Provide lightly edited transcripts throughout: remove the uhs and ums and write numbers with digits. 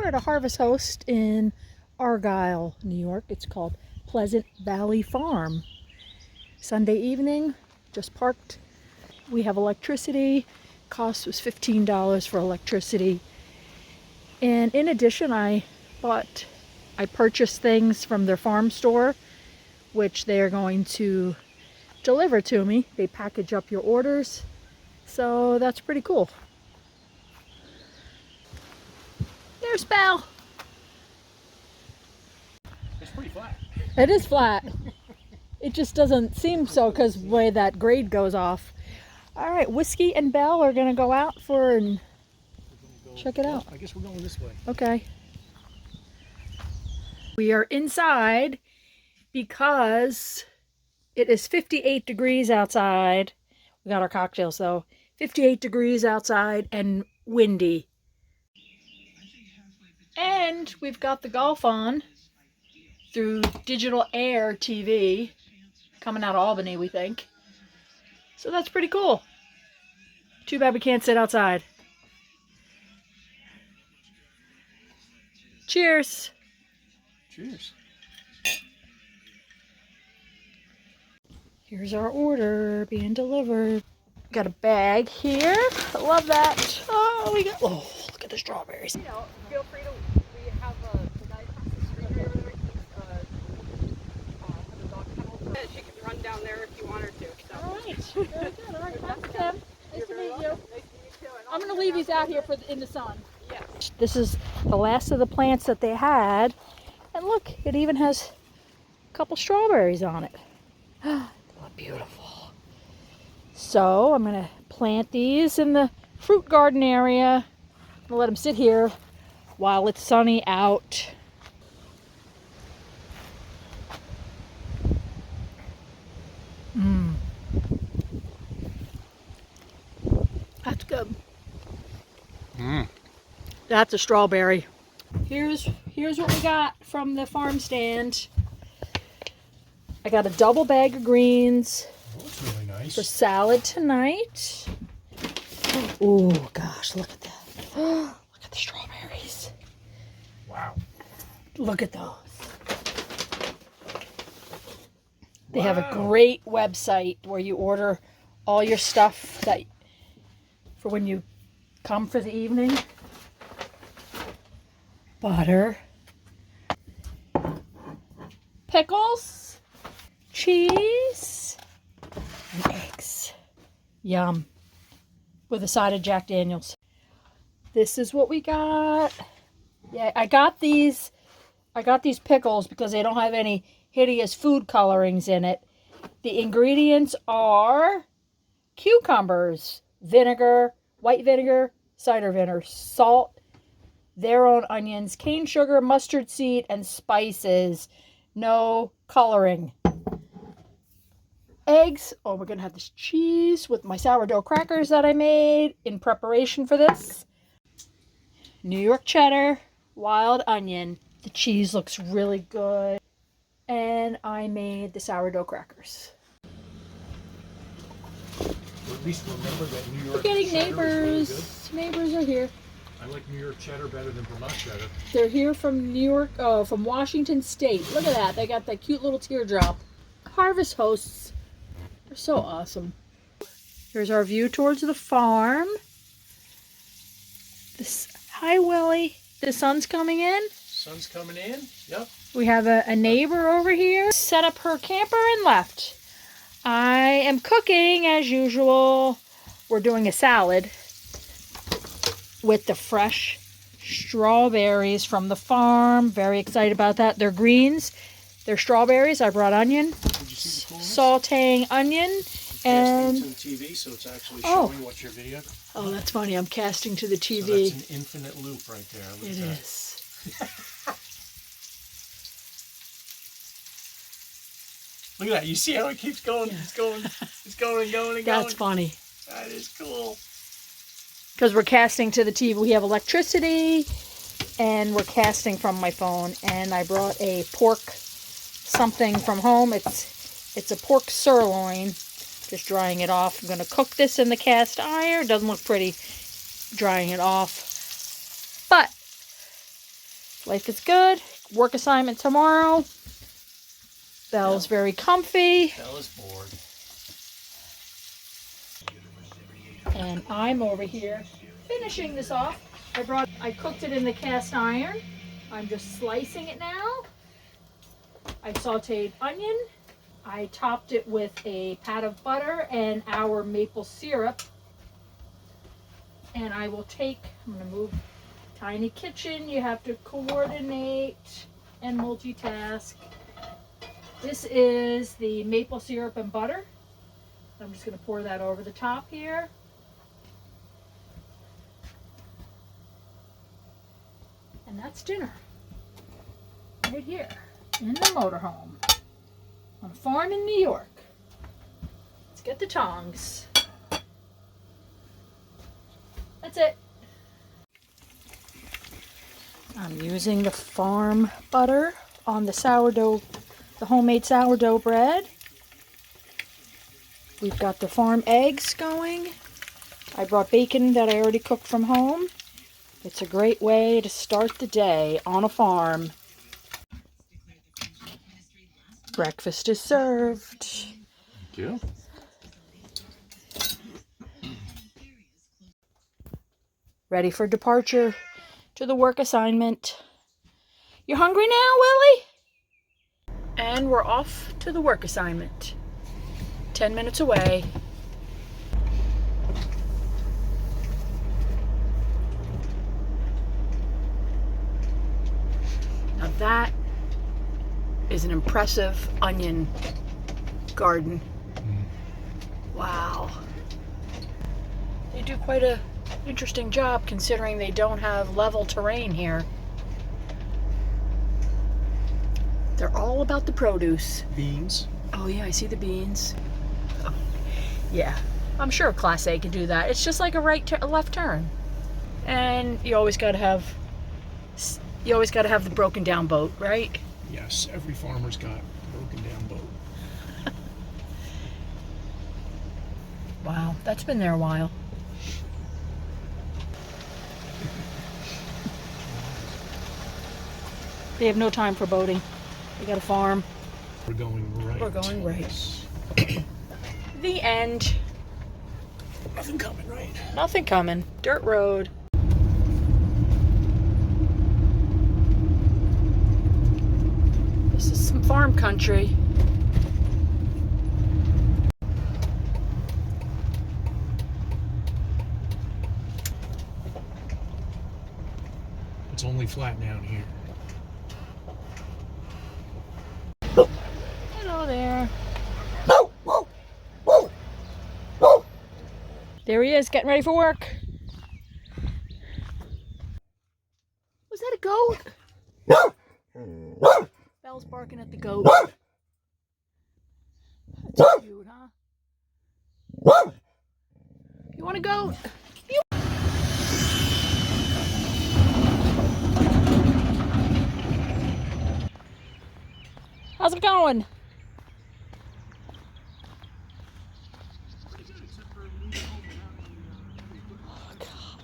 at a harvest host in Argyle, New York. It's called Pleasant Valley Farm. Sunday evening, just parked. We have electricity. Cost was $15 for electricity. And in addition, I purchased things from their farm store, which they are going to deliver to me. They package up your orders. So that's pretty cool. There's Belle. It's pretty flat. It is flat. It just doesn't seem so because the way that grade goes off. All right, Whiskey and Belle are gonna go out and check it out. I guess we're going this way. Okay. We are inside because it is 58 degrees outside. We got our cocktails though. 58 degrees outside and windy. And we've got the golf on through Digital Air TV, coming out of Albany, we think. So that's pretty cool. Too bad we can't sit outside. Cheers. Cheers. Here's our order being delivered. Got a bag here. I love that. Oh, look at the strawberries. You know, feel free to, we have the guy across the street here, has a dog kennel. She can run down there if you want her to. So. All right, very good. All right, thanks, Tim. Nice to meet you. Nice to meet you too. I'm going to leave these out here in the sun. Yes. This is the last of the plants that they had. And look, it even has a couple strawberries on it. They look beautiful. So I'm going to plant these in the fruit garden area. I'm going to let them sit here while it's sunny out. That's good. That's a strawberry. Here's what we got from the farm stand. I got a double bag of greens. Oh, that's really nice. For salad tonight. Oh gosh, look at that. Look at the strawberries. Wow. Look at those. They have a great website where you order all your stuff that for when you come for the evening. Butter. Pickles. Cheese. And eggs. Yum. With a side of Jack Daniels. This is what we got. Yeah, I got these pickles because they don't have any hideous food colorings in it. The ingredients are cucumbers, vinegar, white vinegar, cider vinegar, salt, their own onions, cane sugar, mustard seed, and spices. No coloring. Eggs. Oh, we're going to have this cheese with my sourdough crackers that I made in preparation for this. New York cheddar, wild onion. The cheese looks really good. And I made the sourdough crackers. Or at least remember that New York We're getting cheddar neighbors. is really Neighbors are here. good. I like New York cheddar better than Vermont cheddar. They're here from New York, from Washington State. Look at that. They got that cute little teardrop. Harvest hosts. They're so awesome. Here's our view towards the farm. Hi, Willie. The sun's coming in. Sun's coming in. Yep. We have a neighbor over here. Set up her camper and left. I am cooking as usual. We're doing a salad with the fresh strawberries from the farm. Very excited about that. They're greens. They're strawberries. I brought onion. Did you see the coolness? Sauteing onion. And casting to the TV, so it's actually showing what's your video. oh, that's funny. I'm casting to the TV. So that's an infinite loop right there. Look It at that. is. Look at that. You see how it keeps going? It's going and going and going. That's funny. That is cool. Because we're casting to the TV. We have electricity, and we're casting from my phone. And I brought a pork something from home. It's a pork sirloin. Just drying it off. I'm going to cook this in the cast iron. Doesn't look pretty drying it off. But Life is good. Work assignment tomorrow. Belle's very comfy. Bella's bored. And I'm over here finishing this off. I cooked it in the cast iron. I'm just slicing it now. I sauteed onion. I topped it with a pat of butter and our maple syrup. And I will take, I'm going to move, tiny kitchen. You have to coordinate and multitask. This is the maple syrup and butter. I'm just going to pour that over the top here. And that's dinner. Right here in the motorhome on a farm in New York. Let's get the tongs. That's it. I'm using the farm butter on the sourdough, the homemade sourdough bread. We've got the farm eggs going. I brought bacon that I already cooked from home. It's a great way to start the day on a farm. Breakfast is served. Thank you. Ready for departure to the work assignment. You hungry now, Willie? And we're off to the work assignment. 10 minutes away. Now that is an impressive onion garden. Wow. They do quite a interesting job considering they don't have level terrain here. They're all about the produce. Beans. Oh yeah, I see the beans. Oh, yeah, I'm sure Class A can do that. It's just like a a left turn. And you always got to have the broken down boat, right? Yes, every farmer's got a broken down boat. Wow, that's been there a while. They have no time for boating. They got a farm. We're going right. We're going right. The end. Nothing coming, right? Nothing coming. Dirt road. This is some farm country. It's only flat down here. Hello there. There he is, getting ready for work. Was that a goat? Belle's barking at the goat. That's cute, huh? You want a goat? How's it going? Oh, God.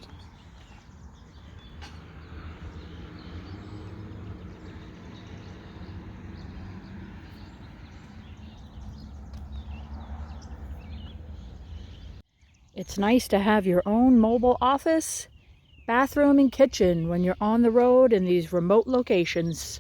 It's nice to have your own mobile office, bathroom, and kitchen when you're on the road in these remote locations.